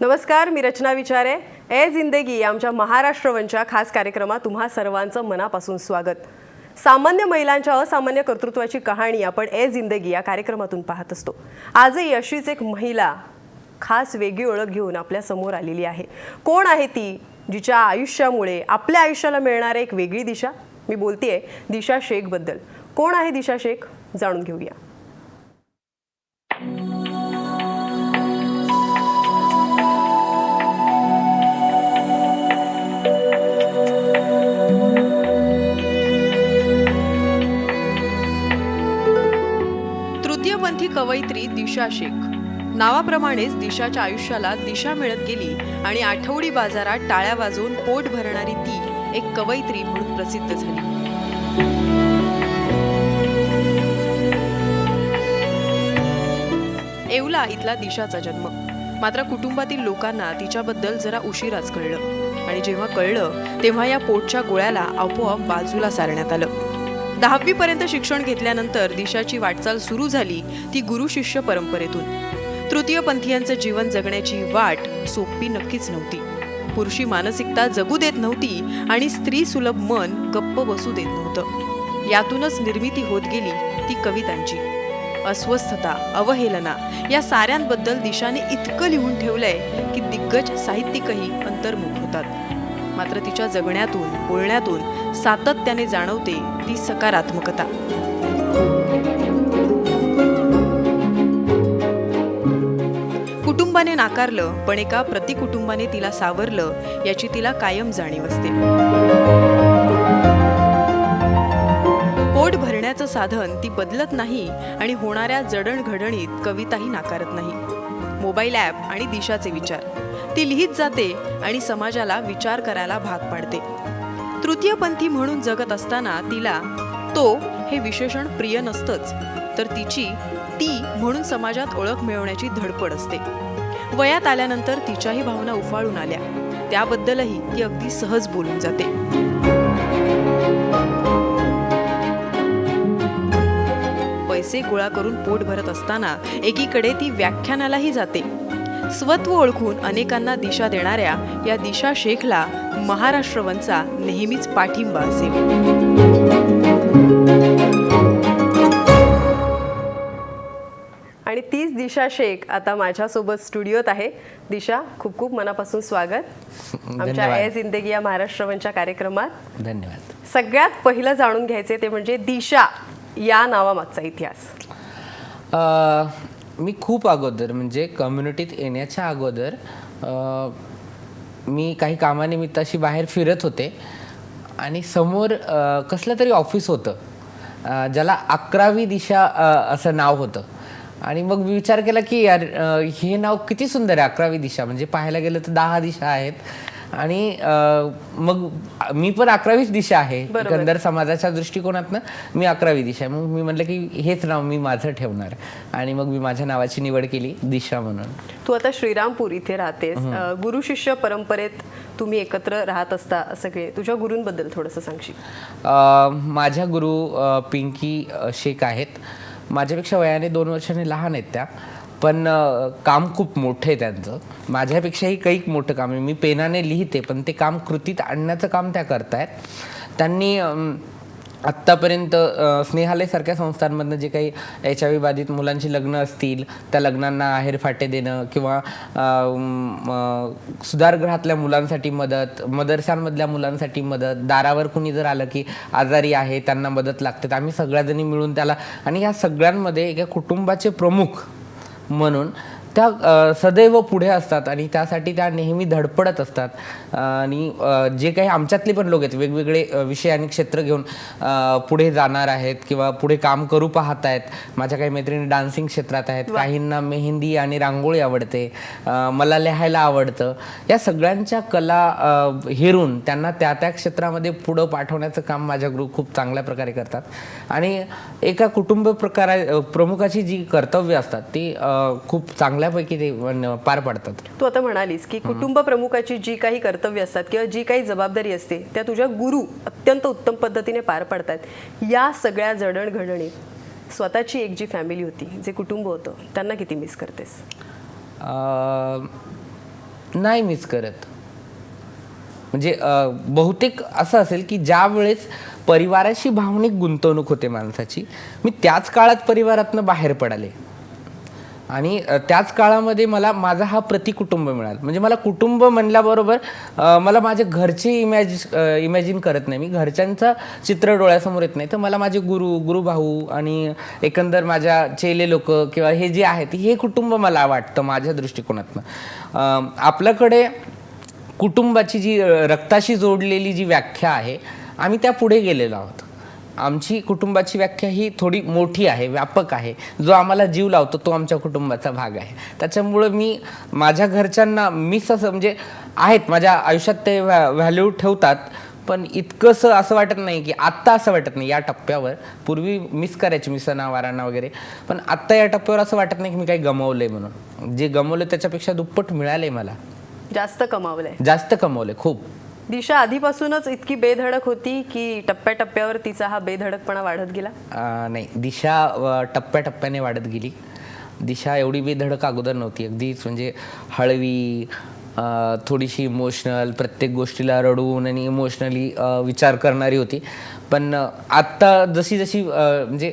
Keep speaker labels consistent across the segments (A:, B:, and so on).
A: नमस्कार, मी रचना विचारे. ए जिंदगी आमच्या महाराष्ट्र वनच्या खास कार्यक्रमात तुम्हा सर्वांचं मनापासून स्वागत. सामान्य महिलांच्या असामान्य कर्तृत्वाची कहाणी आपण ए जिंदगी या कार्यक्रमातून पाहत असतो. आजही अशीच एक महिला खास वेगळी ओळख घेऊन आपल्या समोर आलेली आहे. कोण आहे ती, जिच्या आयुष्यामुळे आपल्या आयुष्याला मिळणार एक वेगळी दिशा? मी बोलतेय दिशा शेख बद्दल. कोण आहे दिशा शेख, जाणून घेऊया. तृतीयपंथी कवयित्री दिशा शेख. नावाप्रमाणेच दिशाच्या आयुष्याला दिशा मिळत गेली आणि आठवडी बाजारात टाळ्या वाजवून पोट भरणारी ती एक कवयित्री म्हणून प्रसिद्ध झाली. येवला इथला दिशाचा जन्म. मात्र कुटुंबातील लोकांना तिच्याबद्दल जरा उशिराच कळलं आणि जेव्हा कळलं तेव्हा या पोटच्या गोळ्याला आपोआप बाजूला सारण्यात आलं. 10वी पर्यंत शिक्षण घेतल्यानंतर दिशाची वाटचाल सुरू झाली ती गुरु शिष्य परंपरेतून. तृतीयपंथीयांचं जीवन जगण्याची वाट सोपी नक्कीच नव्हती. पुरुषी मानसिकता जगू देत नव्हती आणि स्त्री सुलभ मन गप्प बसू देत नव्हतं. यातूनच निर्मिती होत गेली ती कवितांची. अस्वस्थता, अवहेलना या साऱ्यांबद्दल दिशाने इतकं लिहून ठेवलंय की दिग्गज साहित्यिकही अंतर्मुख होतात. मात्र तिच्या जगण्यातून, बोलण्यातून सातत्याने जाणवते ती सकारात्मकता. कुटुंबाने नाकारलं पण एका प्रतिकुटुंबाने तिला सावरलं याची तिला कायम जाणीव असते. पोट भरण्याचं साधन ती बदलत नाही आणि होणाऱ्या जडणघडणीत कविताही नाकारत नाही. मोबाईल ॲप आणि दिशाचे विचार ती लिहित जाते आणि समाजाला विचार करायला भाग पाडते. तृतीयपंथी म्हणून जगत असताना तिला तो हे विशेषण प्रिय नसतंच, तर तिची ती म्हणून समाजात ओळख मिळवण्याची धडपड असते. वयात आल्यानंतर तिच्याही भावना उफाळून आल्या, त्याबद्दलही ती अगदी सहज बोलून जाते. पैसे गोळा करून पोट भरत असताना एकीकडे ती व्याख्यानालाही जाते. स्वत्व ओळखून अनेकांना दिशा देणाऱ्या या दिशा शेखला महाराष्ट्र वनचा नेहमीच पाठिंबा असेल. आणि तीच दिशा शेख आता माझ्यासोबत स्टुडिओत आहे. दिशा, खूप खूप मनापासून स्वागत आमच्या ए जिंदगी या महाराष्ट्र वनच्या कार्यक्रमात.
B: धन्यवाद.
A: सगळ्यात पहिलं जाणून घ्यायचे ते म्हणजे दिशा या नावामागचा इतिहास.
B: मी खूप अगोदर म्हणजे कम्युनिटीत येण्याच्या अगोदर मी काही कामानिमित्त अशी बाहेर फिरत होते आणि समोर कसलं तरी ऑफिस होतं ज्याला 11वी दिशा असं नाव होतं. आणि मग मी विचार केला की यार हे नाव किती सुंदर आहे, 11वी दिशा. म्हणजे पाहायला गेलं तर 10 दिशा आहेत आणि मग मी पण 11वीच दिशा आहे. एकंदर समाजाच्या दृष्टिकोनातनं मी 11वी दिशा आहे. मग मी म्हटलं की हेच नाव मी माझं ठेवणार आणि मग मी माझ्या नावाची निवड केली दिशा म्हणून.
A: तू आता श्रीरामपूर इथे राहतेस. गुरु शिष्य परंपरेत तुम्ही एकत्र राहत असता सगळे. तुझ्या गुरूंबद्दल थोडंसं सांगशील?
B: माझ्या गुरु पिंकी शेख आहेत. माझ्यापेक्षा वयाने 2 वर्षांनी लहान आहेत त्या, पण काम खूप मोठं आहे त्यांचं. माझ्यापेक्षाही काही मोठं काम आहे. मी पेनाने लिहिते पण ते काम कृतीत आणण्याचं काम त्या करतायत. त्यांनी आत्तापर्यंत स्नेहालयसारख्या संस्थांमधनं जे काही HIV बाधित मुलांची लग्न असतील त्या लग्नांना आहेर फाटे देणं किंवा सुधारगृहातल्या मुलांसाठी मदत, मदरशांमधल्या मुलांसाठी मदत, दारावर कुणी जर आलं की आजारी आहे त्यांना मदत लागते, आम्ही सगळ्याजणी मिळून त्याला. आणि या सगळ्यांमध्ये एका कुटुंबाचे प्रमुख म्हणून त्या सदैव पुढे असतात आणि त्यासाठी त्या नेहमी धडपडत असतात. आणि जे काही आमच्यातले पण लोक आहेत वेगवेगळे विषय आणि क्षेत्र घेऊन पुढे जाणार आहेत किंवा पुढे काम करू पाहत आहेत. माझ्या काही मैत्रिणी डान्सिंग क्षेत्रात आहेत, काहींना मेहंदी आणि रांगोळी आवडते, मला लिहायला आवडतं. या सगळ्यांच्या कला हेरून त्यांना त्या त्या क्षेत्रामध्ये पुढं पाठवण्याचं काम माझ्या गुरु खूप चांगल्या प्रकारे करतात. आणि एका कुटुंब प्रमुखाची जी कर्तव्य असतात ती खूप चांगल्यापैकी ते पार पाडतात.
A: तू आता म्हणालीस की कुटुंब प्रमुखाची जी काही कर्तव्य असतात किंवा जी काही जबाबदारी असते त्या तुझ्या गुरु अत्यंत उत्तम पद्धतीने पार पाडतात. या सगळ्या जडणघडणीत स्वतःची एक जी फॅमिली होती, जे कुटुंब होतं, त्यांना किती मिस करतेस?
B: नाही मिस करत. म्हणजे बहुतेक असं असेल की ज्या वेळेस परिवाराशी भावनिक गुंतवणूक होते माणसाची, मी त्याच काळात परिवारातनं बाहेर पडाले आणि त्याच काळामध्ये मला माझा हा प्रतिकुटुंब मिळाला. म्हणजे मला कुटुंब म्हणल्याबरोबर मला माझे घरचे इमॅजिन करत नाही मी, घरच्यांचं चित्र डोळ्यासमोर येत नाही, तर मला माझे गुरुभाऊ आणि एकंदर माझ्या चेले लोक किंवा हे जे आहेत हे कुटुंब मला वाटतं माझ्या दृष्टिकोनातनं. आपल्याकडे कुटुंबाची जी रक्ताशी जोडलेली जी व्याख्या आहे, आम्ही त्या पुढे गेलेलो आहोत. आमची कुटुंबाची व्याख्या ही थोडी मोठी आहे, व्यापक आहे. जो आम्हाला जीव लावतो तो आमच्या कुटुंबाचा भाग आहे. त्याच्यामुळं मी माझ्या घरच्यांना मिस असं म्हणजे आहेत माझ्या आयुष्यात, ते व्हॅल्यू ठेवतात, पण इतकंसं असं वाटत नाही की आत्ता असं वाटत नाही या टप्प्यावर. पूर्वी मिस करायची मी सणावारांना वगैरे, पण आत्ता या टप्प्यावर असं वाटत नाही की मी काही गमावलंय म्हणून. जे गमावलं त्याच्यापेक्षा दुप्पट मिळालंय मला.
A: जास्त कमावलंय,
B: जास्त कमवलंय खूप.
A: दिशा आधीपासूनच इतकी बेधडक होती की टप्प्याटप्प्यावर तिचा हा बेधडकपणा वाढत गेला?
B: नाही, दिशा टप्प्याटप्प्याने वाढत गेली. दिशा एवढी बेधडक अगोदर नव्हती. अगदीच म्हणजे हळवी, थोडीशी इमोशनल, प्रत्येक गोष्टीला रडून आणि इमोशनली विचार करणारी होती. पण आत्ता जशी जशी म्हणजे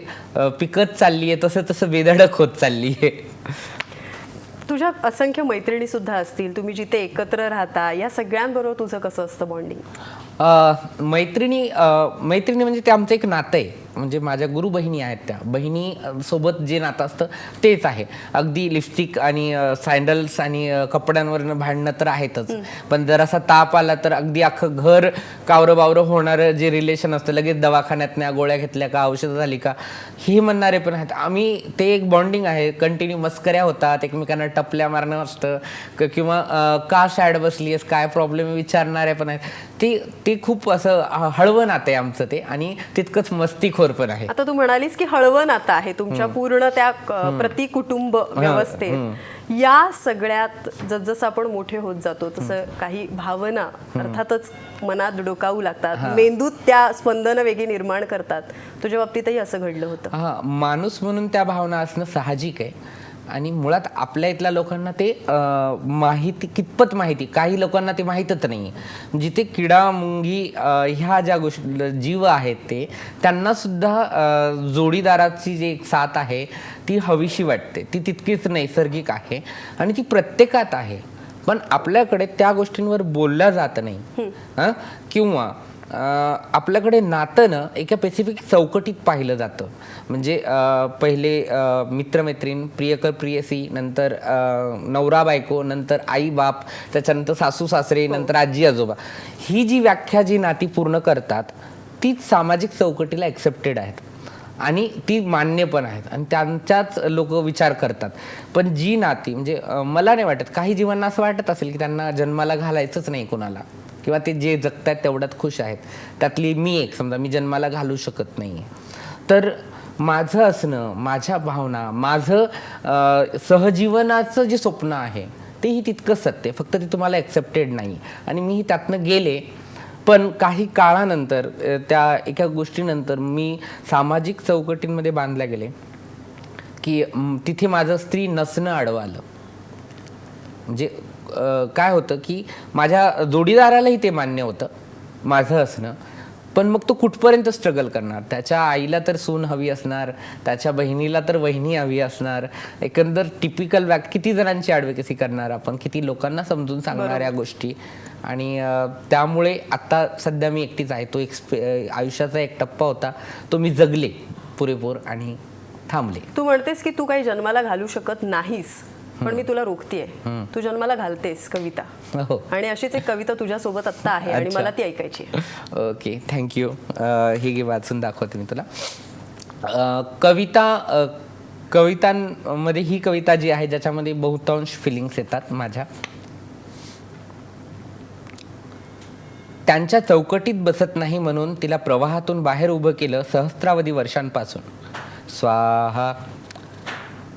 B: पिकत चालली आहे तसं तसं बेधडक होत चालली आहे.
A: तुझ्या असंख्य मैत्रिणी सुद्धा असतील, तुम्ही जिथे एकत्र राहता, या सगळ्यांबरोबर तुझं कसं असतं बॉन्डिंग?
B: मैत्रिणी म्हणजे ते आमचं एक नातं आहे. म्हणजे माझ्या गुरु बहिणी आहेत, त्या बहिणी सोबत जे नातं असतं तेच आहे. अगदी लिपस्टिक आणि सँडल्स आणि कपड्यांवरनं भांडणं तर आहेतच, पण जर असा ताप आला तर अगदी अख्खं घर कावरं बावरं होणारं जे रिलेशन असतं, लगेच दवाखान्यात न्या, गोळ्या घेतल्या का, औषधं झाली का, हे म्हणणारे पण आहेत. आम्ही ते एक बॉन्डिंग आहे. कंटिन्यू मस्कऱ्या होतात, एकमेकांना टपल्या मारणं असतं किंवा का सॅड बसली आहेस, काय प्रॉब्लेम विचारणाऱ्या पण आहेत. ते खूप असं हळवं नातं आहे आमचं ते, आणि तितकंच मस्तीखोर पण आहे.
A: आता तू म्हणालीस की हळवं नातं आहे तुमच्या पूर्ण त्या प्रतिकुटुंब व्यवस्थेत. या सगळ्यात जसजसं आपण मोठे होत जातो तसं काही भावना अर्थातच मनात डोकावू लागतात, मेंदूत त्या स्पंदनं वेगळी निर्माण करतात. तुझ्या बाबतीतही असं घडलं होतं?
B: हा, माणूस म्हणून त्या भावना असणं साहजिक आहे. आणि मुळात आपल्या इथल्या लोकांना ते कितपत माहिती, काही लोकांना ते माहीतच नाही. जिथे किडा मुंगी ह्या ज्या गोष्टी जीव आहेत ते, त्यांना सुद्धा जोडीदाराची जी एक साथ आहे ती हवीशी वाटते. ती तितकीच नैसर्गिक आहे आणि ती प्रत्येकात आहे, पण आपल्याकडे त्या गोष्टींवर बोलल्या जात नाही. किंवा आपल्याकडे नातं ना एका स्पेसिफिक चौकटीत पाहिलं जातं. म्हणजे पहिले मित्रमैत्रीण, प्रियकर प्रियसी, नंतर नवरा बायको, नंतर आई बाप, त्याच्यानंतर सासू सासरे, नंतर आजी आजोबा. ही जी व्याख्या जी नाती पूर्ण करतात तीच सामाजिक चौकटीला एक्सेप्टेड आहेत आणि ती मान्य पण आहेत आणि त्यांच्याच लोक विचार करतात. पण जी नाती म्हणजे मला नाही वाटत, काही जीवांना असं वाटत असेल की त्यांना जन्माला घालायचंच नाही कोणाला, किंवा ते जे जगतायत तेवढ्यात खुश आहेत. त्यातली मी एक, समजा मी जन्माला घालू शकत नाही, तर माझं असणं, माझ्या भावना, माझं सहजीवनाचं जे स्वप्न आहे तेही तितकंच सत्य, फक्त ते तुम्हाला एक्सेप्टेड नाही. आणि मीही त्यातनं गेले, पण काही काळानंतर त्या एका गोष्टीनंतर मी सामाजिक चौकटींमध्ये बांधल्या गेले की तिथे माझं स्त्री नसणं आडवं आलं. म्हणजे काय होतं की माझ्या जोडीदारालाही ते मान्य होतं माझं असणं, पण मग तो कुठपर्यंत स्ट्रगल करणार. त्याच्या आईला तर सून हवी असणार, त्याच्या बहिणीला तर वहिनी हवी असणार. एकंदर टिपिकल किती जणांची ॲडव्होकेसी करणार आपण, किती लोकांना समजून सांगणार या गोष्टी. आणि त्यामुळे आता सध्या मी एकटीच आहे. तो एक आयुष्याचा एक टप्पा होता, तो मी जगले पुरेपूर आणि थांबले.
A: तू म्हणतेस की तू काही जन्माला घालू शकत नाहीस, पण मी तुला रोखतेय, तू जन्माला घालतेस कविता.
B: हो,
A: आणि अशीच एक कविता तुझ्यासोबत आत्ता आहे आणि मला ती ऐकायची आहे.
B: Okay, thank you. ही घे, वाचून दाखवते मी तुला. कवितांमध्ये ही कविता जी आहे ज्याच्यामध्ये बहुतांश फिलिंग्स येतात माझ्या. त्यांच्या चौकटीत बसत नाही म्हणून तिला प्रवाहातून बाहेर उभं केलं सहस्त्रावधी वर्षांपासून. स्वाहा.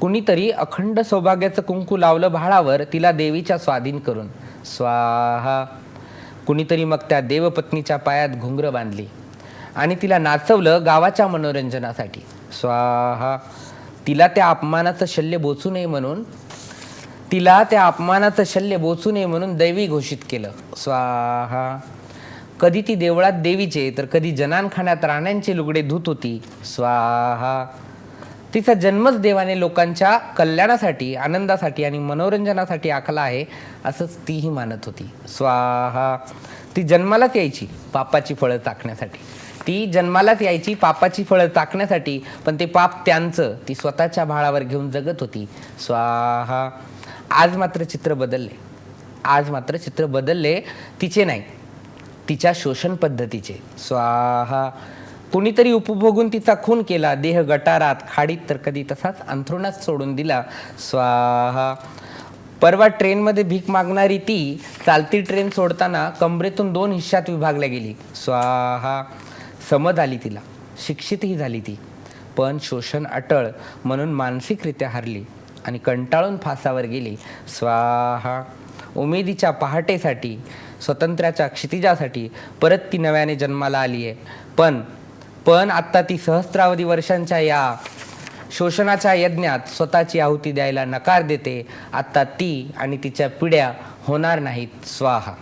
B: कुणीतरी अखंड सौभाग्याचं कुंकू लावलं भाळावर तिला देवीच्या स्वाधीन करून. स्वाहा. कुणीतरी मग त्या देवपत्नीच्या पायात घुंगरं बांधली आणि तिला नाचवलं गावाच्या मनोरंजनासाठी. स्वाहा. तिला त्या अपमानाचं शल्य बोचू नये म्हणून तिला त्या अपमानाचं शल्य बोचू नये म्हणून दैवी घोषित केलं. स्वाहा. कधी ती देवळात देवीचे तर कधी जनानखान्यात राण्यांचे लुगडे धुत होती. स्वाहा. तिचा जन्मच देवाने लोकांच्या कल्याणासाठी, आनंदासाठी आणि मनोरंजनासाठी आखला आहे असंच तीही मानत होती. स्वाहा. ती जन्मालाच यायची पापाची फळं चाखण्यासाठी. ती जन्मालाच यायची पापाची फळं चाखण्यासाठी, पण ते पाप त्यांचं ती स्वतःच्या भाळावर घेऊन जगत होती. स्वाहा. आज मात्र चित्र बदलले. आज मात्र चित्र बदलले. तिचे नाही, तिच्या शोषण पद्धतीचे. स्वाहा. कुणीतरी उपभोगून तिचा खून केला. देह गटारात, खाडीत तर कधी तसाच अंथरुणात सोडून दिला. स्वाहा. परवा ट्रेनमध्ये भीक मागणारी ती चालती ट्रेन सोडताना कमरेतून 2 हिस्सात विभागल्या गेली. स्वाहा. समज आली तिला, शिक्षितही झाली ती, पण शोषण अटळ म्हणून मानसिकरित्या हरली आणि कंटाळून फासावर गेली. स्वाहा. उमेदीच्या पहाटेसाठी, स्वतंत्र्याच्या क्षितिजासाठी परत ती नव्याने जन्माला आली आहे. पण आत्ता ती सहस्रावधी वर्षांच्या या शोषणाच्या यज्ञात स्वतःची आहुती द्यायला नकार देते. आत्ता ती आणि तिच्या पिढ्या होणार नाहीत. स्वाहा.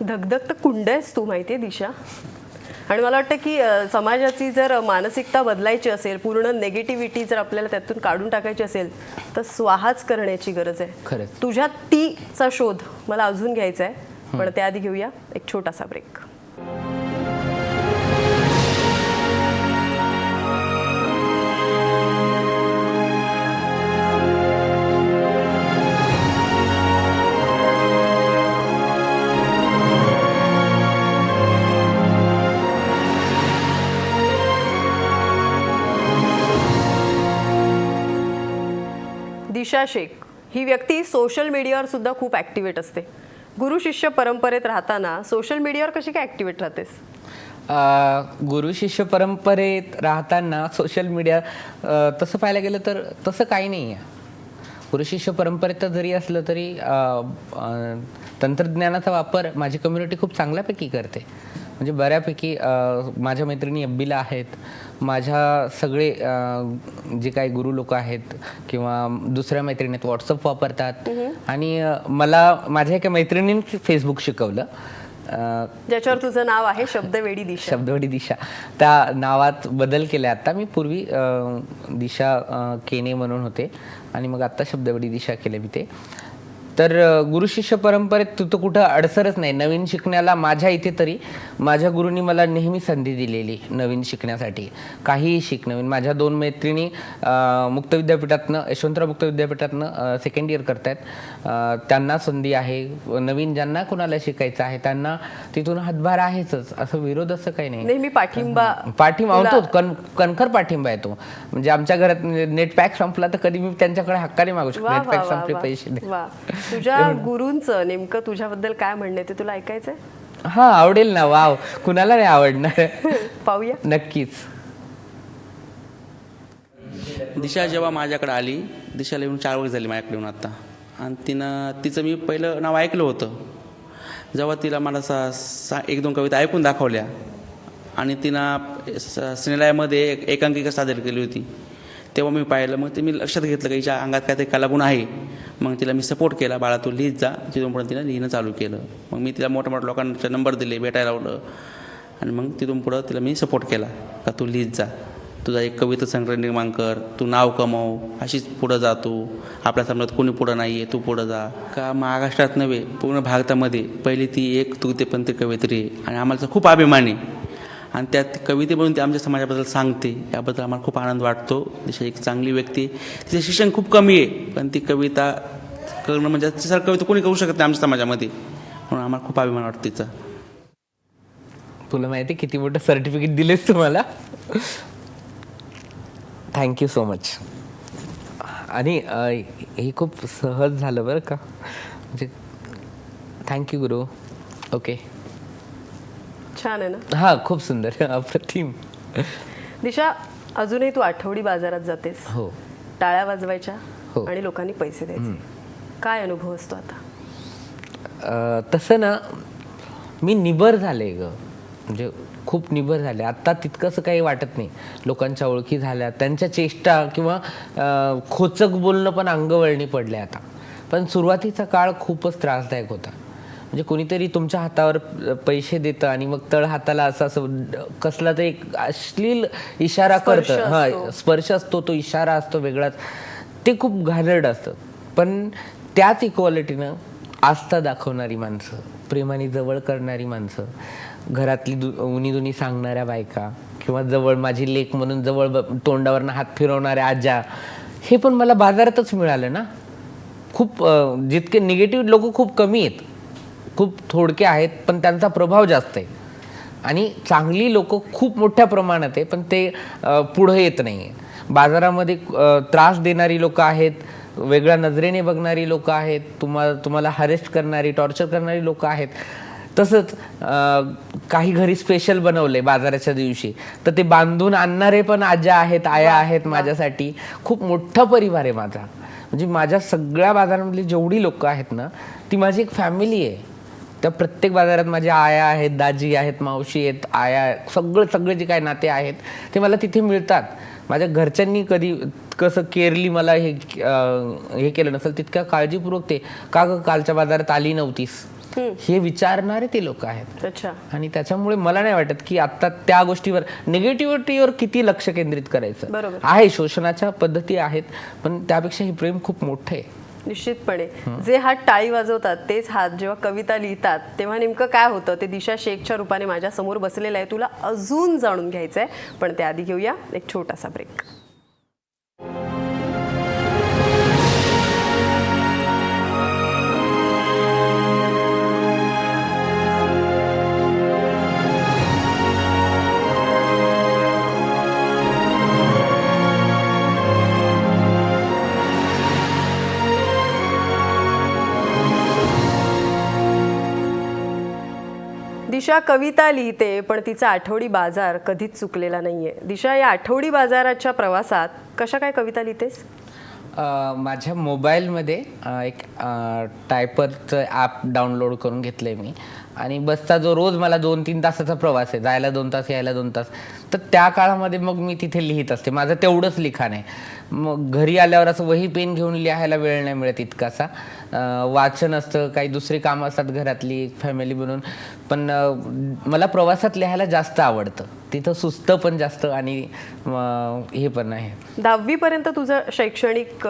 C: धगधग तर कुंड आहेस तू, माहितीये दिशा. आणि मला वाटतं की समाजाची जर मानसिकता बदलायची असेल, पूर्ण नेगेटिव्हिटी जर आपल्याला त्यातून काढून टाकायची असेल, तर स्वाहाच करण्याची गरज आहे.
B: खरंच.
C: तुझ्यात तीचा शोध मला अजून घ्यायचा आहे, पण त्याआधी घेऊया एक छोटासा ब्रेक. दिशा शेख ही व्यक्ती सोशल मीडियावर सुद्धा खूप ॲक्टिवेट असते. गुरु शिष्य परंपरेत राहताना सोशल मीडियावर कशी काय ॲक्टिवेट राहतेस?
B: गुरु शिष्य परंपरेत राहताना सोशल मीडिया तसं पाहायला गेलं तर तसं काही नाही आहे. गुरु शिष्य परंपरेत जरी असलं तरी तंत्रज्ञानाचा वापर माझी कम्युनिटी खूप चांगल्यापैकी करते. म्हणजे बऱ्यापैकी माझ्या मैत्रिणी FBला आहेत, माझ्या सगळे जे काही गुरु लोक आहेत किंवा दुसऱ्या मैत्रिणी व्हॉट्सअप वापरतात. आणि मला माझ्या एका मैत्रिणींनी फेसबुक शिकवलं,
C: ज्याच्यावर तुझं नाव आहे शब्दवेडी दिशा.
B: शब्दवेडी दिशा. त्या नावात बदल केला आता. मी पूर्वी दिशा केने म्हणून होते आणि मग आता शब्दवेडी दिशा केले मी ते. तर गुरु शिष्य परंपरेत तू कुठं अडसरच नाही. नवीन शिकण्याला माझ्या इथे तरी माझ्या गुरूंनी मला नेहमी संधी दिलेली नवीन शिकण्यासाठी. काहीही शिक नवीन. माझ्या 2 मैत्रिणी मुक्त विद्यापीठातनं, यशवंतराव मुक्त विद्यापीठातनं सेकंड इयर करतायत. त्यांना संधी आहे. नवीन ज्यांना कोणाला शिकायचं आहे त्यांना तिथून हातभार आहेच. असं विरोध असं काही नाही.
C: नेहमी पाठिंबा
B: होतो. कणखर पाठिंबा येतो. म्हणजे आमच्या घरात नेट पॅक संपला तर कधी मी त्यांच्याकडे हक्काने मागू शकतो, नेट पॅक संपले, पैसे दे.
C: तुझ्या गुरूंचं नेमकं तुझ्याबद्दल काय म्हणणं ते तुला ऐकायचंय?
B: हा, आवडेल ना. वाव, कुणाला नाही आवडणार.
C: पाहूया.
B: नक्कीच.
D: दिशा जेव्हा माझ्याकडे आली, दिशाला येऊन 4 वर्ष झाली माझ्याकडे येऊन आता. आणि तिचं मी पहिलं नाव ऐकलं होतं. जेव्हा तिला मला 1-2 कविता ऐकून दाखवल्या आणि तिनं स्नेहालयामध्ये एकांकिका सादर केली होती, तेव्हा मी पाहिलं. मग ते मी लक्षात घेतलं की हिच्या अंगात काहीतरी कलागुण आहे. मग तिला मी सपोर्ट केला, बाळा तू लिहित जा. तिथून पुढं तिला लिहिणं चालू केलं. मग मी तिला मोठ्या मोठ्या लोकांचे नंबर दिले, भेटायला लावलं. आणि मग तिथून पुढं तिला मी सपोर्ट केला का तू लिहित जा, तुझा एक कविता संग्रह निर्माण कर, तू नाव कमव, अशीच पुढं जा. तू आपल्या समाजात कोणी पुढं नाही आहे, तू पुढं जा. का महाराष्ट्रात नव्हे पूर्ण भारतामध्ये पहिली ती एक तृतीयपंथी कवयित्री आहे आणि आम्हाला खूप अभिमान आहे. आणि त्यात कवितेमधून ते आमच्या समाजाबद्दल सांगते, याबद्दल आम्हाला खूप आनंद वाटतो. दिशा एक चांगली व्यक्ती. तिचं शिक्षण खूप कमी आहे, पण ती कविता करणं म्हणजे तिच्यासारखं कविता कोणी करू शकत नाही आमच्या समाजामध्ये, म्हणून आम्हाला खूप अभिमान वाटतो तिचा.
B: तुला माहिती किती मोठं सर्टिफिकेट दिलेस तुम्हाला. Thank you so much. आणि हे खूप सहज झालं बरं का. म्हणजे थँक्यू गुरु. ओके,
C: छान आहे ना.
B: हा, खूप सुंदर, अप्रतिम.
C: दिशा, अजूनही तू आठवडी बाजारात जातेस.
B: हो.
C: टाळ्या वाजवायच्या
B: हो.
C: आणि लोकांनी पैसे द्यायचे. काय अनुभव असतो आता?
B: तसं ना, मी निबर झाले ग. म्हणजे खूप निबर झाले. आत्ता तितकंसं काही वाटत नाही. लोकांच्या ओळखी झाल्या, त्यांच्या चेष्टा किंवा खोचक बोलणं पण अंगवळणी पडले आता. पण सुरुवातीचा काळ खूपच त्रासदायक होता. म्हणजे कोणीतरी तुमच्या हातावर पैसे देतं आणि मग तळ हाताला असं कसला तर एक अश्लील इशारा करतं. हा, स्पर्श असतो, तो इशारा असतो वेगळाच. ते खूप घाणेरडं असतं. पण त्याच इक्वालिटीनं आस्था दाखवणारी माणसं, प्रेमाने जवळ करणारी माणसं, घरातली उनी सांगणाऱ्या बायका किंवा जवळ माझी लेक म्हणून जवळ तोंडावरनं हात फिरवणाऱ्या आज्या, हे पण मला बाजारातच मिळालं ना. खूप जितके निगेटिव्ह लोक खूप कमी आहेत, खूप थोडके आहेत, पण त्यांचा प्रभाव जास्त आहे. आणि चांगली लोक खूप मोठ्या प्रमाणात आहे, पण ते पुढे येत नाही. बाजारामध्ये त्रास देणारी लोक आहेत, वेगळ्या नजरेने बघणारी लोक आहेत, तुम्हाला हरेस्ट करणारी, टॉर्चर करणारी लोक आहेत. तसंच काही घरी स्पेशल बनवले बाजाराच्या दिवशी, तर ते बांधून आणणारे पण आज्या आहेत, आया आहेत माझ्यासाठी. खूप मोठा परिवार आहे माझा. म्हणजे माझ्या सगळ्या बाजारामधली जेवढी लोक आहेत ना, ती माझी एक फॅमिली आहे. त्या प्रत्येक बाजारात माझ्या आया आहेत, दाजी आहेत, मावशी आहेत, आया, सगळे जे काय नाते आहेत ते मला तिथे मिळतात. माझ्या घरच्यांनी कधी कसं केअरली मला हे केलं नसेल, तितक्या काळजीपूर्वक ते का ग कालच्या बाजारात आली नव्हतीस हे विचारणारे ते लोक आहेत.
C: अच्छा.
B: आणि त्याच्यामुळे मला नाही वाटत की आता त्या गोष्टीवर, निगेटिव्हिटीवर किती लक्ष केंद्रित करायचं.
C: बरोबर
B: आहे, शोषणाच्या पद्धती आहेत, पण त्यापेक्षा हे प्रेम खूप मोठं आहे.
C: निश्चितपणे. जे हात टाळी वाजवतात तेच हात जेव्हा कविता लिहितात तेव्हा नेमकं काय होतं ते दिशा शेखच्या रूपाने माझ्या समोर बसलेलं आहे. तुला अजून जाणून घ्यायचंय, पण त्याआधी घेऊया एक छोटासा ब्रेक. दिशा कविता लिहिते, पण तिचा आठवडी बाजार कधीच चुकलेला नाहीये. दिशा, या आठवडी बाजाराच्या प्रवासात कशा काय कविता लिहितेस?
B: माझ्या मोबाईलमध्ये एक टायपरचं ॲप डाउनलोड करून घेतलं आहे मी. आणि बसचा जो रोज मला 2-3 तासाचा प्रवास आहे, जायला 2 तास यायला 2 तास, तर त्या काळामध्ये मग मी तिथे लिहित असते. माझं तेवढंच लिखाण आहे. मग घरी आल्यावर असं वही पेन घेऊन लिहायला वेळ नाही मिळत इतकासा. वाचन असतं, काही दुसरी कामं असतात घरातली, फॅमिली बनून. पण मला प्रवासात लिहायला जास्त आवडतं. तिथं सुस्त पण जास्त आणि हे पण आहे.
C: 10वी पर्यंत तुझं शैक्षणिक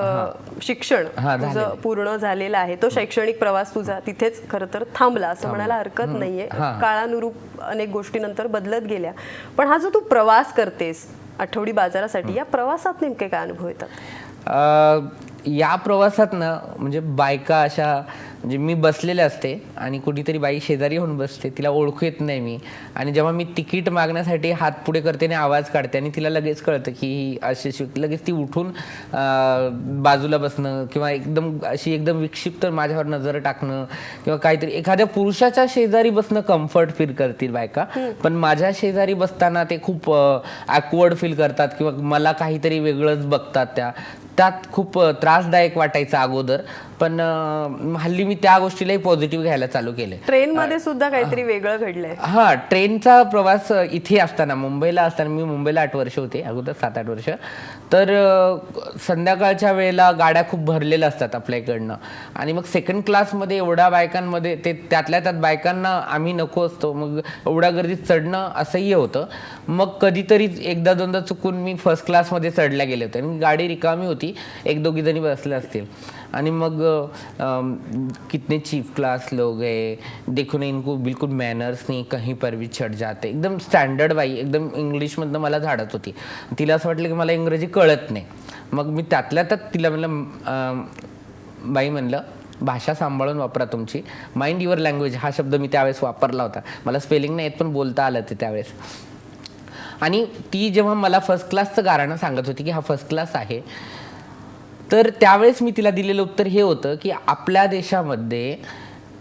C: शिक्षण तुझं पूर्ण झालेलं आहे. तो शैक्षणिक प्रवास तुझा तिथेच खरं तर थांबला असं म्हणायला हरकत नाहीये. काळानुरूप अनेक गोष्टी नंतर बदलत गेल्या. पण हा जो तू प्रवास करतेस आठवडी बाजारासाठी, या प्रवासात नेमके काय अनुभव येतात?
B: या प्रवासात ना, म्हणजे बायका अशा, म्हणजे मी बसलेले असते आणि कुठेतरी बाई शेजारी होऊन बसते, तिला ओळखू येत नाही मी. आणि जेव्हा मी तिकीट मागण्यासाठी हात पुढे करते आणि आवाज काढते आणि तिला लगेच कळतं की ही अशी, लगेच ती उठून बाजूला बसणं किंवा एकदम विक्षिप्त माझ्यावर नजर टाकणं किंवा काहीतरी एखाद्या पुरुषाच्या शेजारी बसणं कम्फर्ट फील करतील बायका. पण माझ्या शेजारी बसताना ते खूप ॲकवर्ड फील करतात किंवा मला काहीतरी वेगळंच बघतात. त्यात खूप त्रासदायक वाटायचं अगोदर, पण हल्ली मी त्या गोष्टीलाही पॉझिटिव्ह घ्यायला चालू केले.
C: ट्रेनमध्ये सुद्धा काहीतरी वेगळं घडलंय?
B: हा, ट्रेनचा प्रवास इथे असताना, मुंबईला असताना, मी मुंबईला 8 वर्ष होते अगोदर, 7-8 वर्ष. तर संध्याकाळच्या वेळेला गाड्या खूप भरलेल्या असतात आपल्या इकडनं. आणि मग सेकंड क्लासमध्ये एवढ्या बायकांमध्ये, ते त्यातल्या त्यात बायकांना आम्ही नको असतो, मग एवढ्या गर्दीत चढणं असह्य होतं. मग कधीतरी 1-2दा चुकून मी फर्स्ट क्लासमध्ये चढल्या गेले होते आणि गाडी रिकामी होती, 1-2 जणी बसले असतील. आणि मग कितने चीफ क्लास लोग है, देखो ना इनको बिल्कुल मॅनर्स नाही, कहीं पर भी चढ जाते. एकदम स्टँडर्ड बाई, एकदम इंग्लिशमधनं मला झाडत होती. तिला असं वाटलं की मला इंग्रजी कळत नाही. मग मी त्यातल्या त्यात तिला म्हणलं, बाई म्हणलं, भाषा सांभाळून वापरा तुमची, माइंड युअर लँग्वेज हा शब्द मी त्यावेळेस वापरला होता. मला स्पेलिंग नाही येत पण बोलता आलं ते त्यावेळेस. आणि ती जेव्हा मला फर्स्ट क्लासचं गाणं सांगत होती की हा फर्स्ट क्लास आहे, तर त्यावेळेस मी तिला दिलेलं उत्तर हे होतं की आपल्या देशामध्ये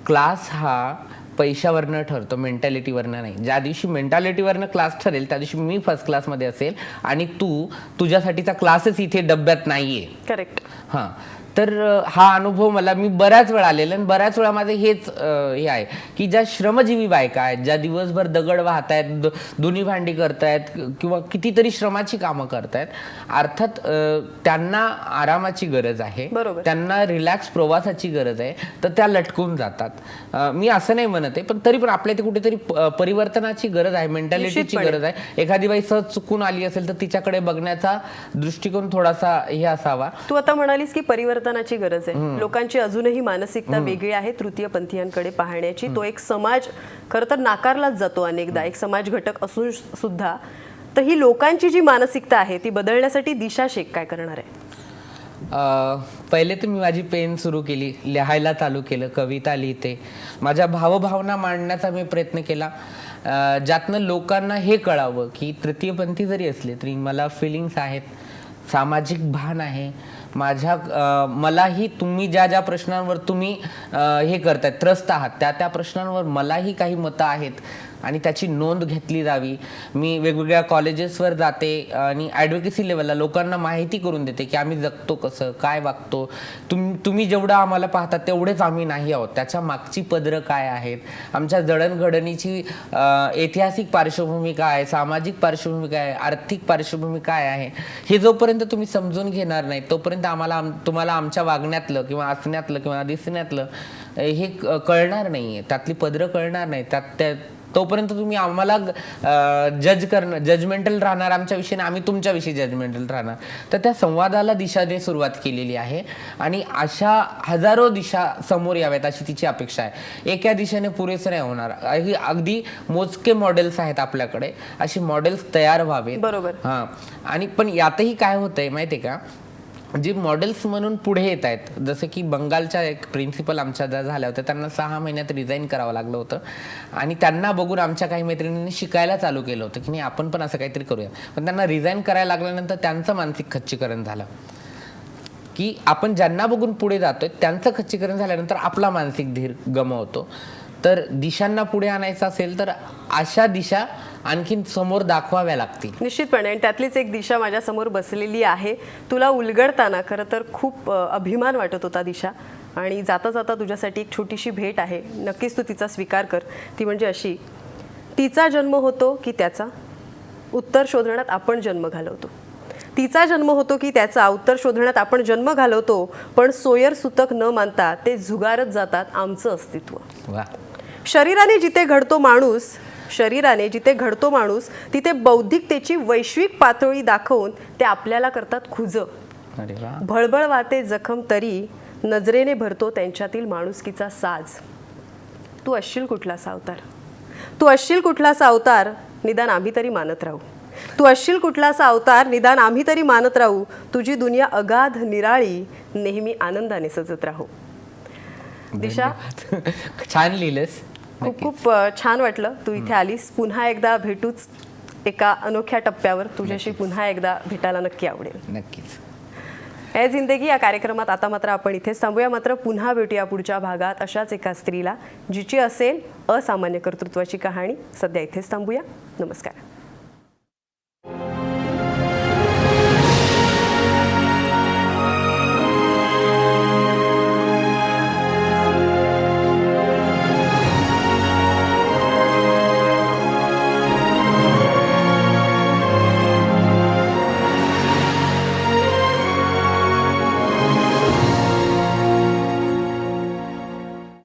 B: क्लास हा पैशावरनं ठरतो, मेंटॅलिटीवरनं नाही. ज्या दिवशी मेंटॅलिटीवरनं क्लास ठरेल त्या दिवशी मी फर्स्ट क्लासमध्ये असेल आणि तुझ्यासाठीचा क्लासच इथे डब्यात नाहीये.
C: करेक्ट.
B: हां, तर हा अनुभव मला मी बऱ्याच वेळा आलेला आणि बऱ्याच वेळा माझं हेच हे आहे की ज्या श्रमजीवी बायका आहेत, ज्या दिवसभर दगड वाहत आहेत, धुनी भांडी करतायत किंवा कितीतरी श्रमाची कामं करतायत, अर्थात त्यांना आरामाची गरज आहे,
C: बरोबर.
B: त्यांना रिलॅक्स प्रवासाची गरज आहे, तर त्या लटकून जातात. मी असं नाही म्हणत आहे, पण तरी पण आपल्या इथे कुठेतरी परिवर्तनाची गरज आहे, मेंटॅलिटीची
C: निश्चितपणे.
B: गरज आहे. एखादी बाई सहज चुकून आली असेल तर तिच्याकडे बघण्याचा दृष्टिकोन थोडासा हे असावा.
C: तू आता म्हणालीस की परिवर्तनाची गरज आहे. लोकांची अजूनही मानसिकता वेगळी आहे तृतीयपंथीयांकडे पाहण्याची. तो एक समाज खरं तर नाकारलाच जातो अनेकदा, एक समाज घटक असून सुद्धा. तर ही लोकांची जी मानसिकता आहे ती बदलण्यासाठी दिशा शेख काय करणार आहे?
B: पहिले तर मी माझी पेन सुरू केली, लिहायला चालू केलं, कविता लिहिते, माझ्या भावभावना मांडण्याचा मी प्रयत्न केला, ज्यातनं लोकांना हे कळावं की तृतीयपंथी जरी असले तरी मला फिलिंग्स आहेत, सामाजिक भान आहे. मलाही तुम्ही ज्या ज्या प्रश्नांवर तुम्ही हे करताय, त्रस्त आहात, त्या प्रश्नांवर मलाही काही मतं आहेत आणि त्याची नोंद घेतली जावी. मी वेगवेगळ्या कॉलेजेसवर जाते आणि ॲडव्होकेसी लेवलला लोकांना माहिती करून देते की आम्ही जगतो कसं, काय वागतो, तुम्ही जेवढं आम्हाला पाहता तेवढेच आम्ही नाही आहोत, त्याच्या मागची पदरं काय आहेत, आमच्या जडणघडणीची ऐतिहासिक पार्श्वभूमी काय आहे, सामाजिक पार्श्वभूमी काय आहे, आर्थिक पार्श्वभूमी काय आहे, हे जोपर्यंत तुम्ही समजून घेणार नाही तोपर्यंत तुम्हाला आमच्या वागण्यातलं किंवा असण्यातलं किंवा दिसण्यातलं हे कळणार नाही, त्यातली पदरं कळणार नाही. तोपर्यंत तुम्ही आम्हाला जजमेंटल राहणार आमच्या विषयी, आम्ही तुमच्याविषयी जजमेंटल राहणार. तर त्या संवादाला दिशाने सुरुवात केलेली आहे आणि अशा हजारो दिशा समोर याव्यात अशी तिची अपेक्षा आहे. एका दिशेने पुरेसं नाही होणार, अगदी मोजके मॉडेल्स आहेत आपल्याकडे, अशी मॉडेल्स तयार व्हावेत.
C: बरोबर.
B: हां, आणि पण यातही काय होतंय माहितीये का, जे मॉडेल्स म्हणून पुढे येत आहेत, जसं की बंगालच्या एक प्रिन्सिपल आमच्या ज्या झाल्या होत्या त्यांना 6 महिन्यात रिझाईन करावं लागलं होतं आणि त्यांना बघून आमच्या काही मैत्रिणींनी शिकायला चालू केलं होतं की नाही आपण पण असं काहीतरी करूया. पण त्यांना रिझाईन करायला लागल्यानंतर त्यांचं मानसिक खच्चीकरण झालं की आपण ज्यांना बघून पुढे जातोय त्यांचं खच्चीकरण झाल्यानंतर आपला मानसिक धीर गमावतो. तर दिशांना पुढे आणायचं असेल तर अशा दिशा आणखीन समोर दाखवाव्या लागतील.
C: निश्चितपणे. आणि त्यातलीच एक दिशा माझ्या समोर बसलेली आहे. तुला उलगडताना खरं तर खूप अभिमान वाटत होता दिशा, आणि जाता जाता तुझ्यासाठी एक छोटीशी भेट आहे, नक्कीच तू तिचा स्वीकार कर. ती म्हणजे अशी: तिचा जन्म होतो की त्याचा, उत्तर शोधण्यात आपण जन्म घालवतो. तिचा जन्म होतो की त्याचा, उत्तर शोधण्यात आपण जन्म घालवतो, पण सोयर सुतक न मानता ते झुगारत जातात आमचं अस्तित्व.
B: वा.
C: शरीराने जिथे घडतो माणूस तिथे बौद्धिकतेची वैश्विक पातळी दाखवून ते आपल्याला करतात खुजं.
B: अरे वा.
C: भळबळ वाटे जखम तरी नजरेने भरतो त्यांच्यातील माणुसकीचा साज. तू असशील कुठलासा अवतार, तू असशील कुठलासा अवतार, निदान आम्ही तरी मानत राहू. तू असशील कुठलासा अवतार, निदान आम्ही तरी मानत राहू. तुझी दुनिया अगाध निराळी, नेहमी आनंदाने सजत राहू. दिशा,
B: छान लिहिलंस.
C: खूप खूप छान वाटलं तू इथे आलीस. पुन्हा एकदा भेटूच एका अनोख्या टप्प्यावर. तुझ्याशी पुन्हा एकदा भेटायला नक्की आवडेल.
B: नक्कीच.
C: ए जिंदगी या कार्यक्रमात आता मात्र आपण इथेच थांबूया. मात्र पुन्हा भेटूया पुढच्या भागात अशाच एका स्त्रीला जिची असेल असामान्य कर्तृत्वाची कहाणी. सध्या इथेच थांबूया. नमस्कार.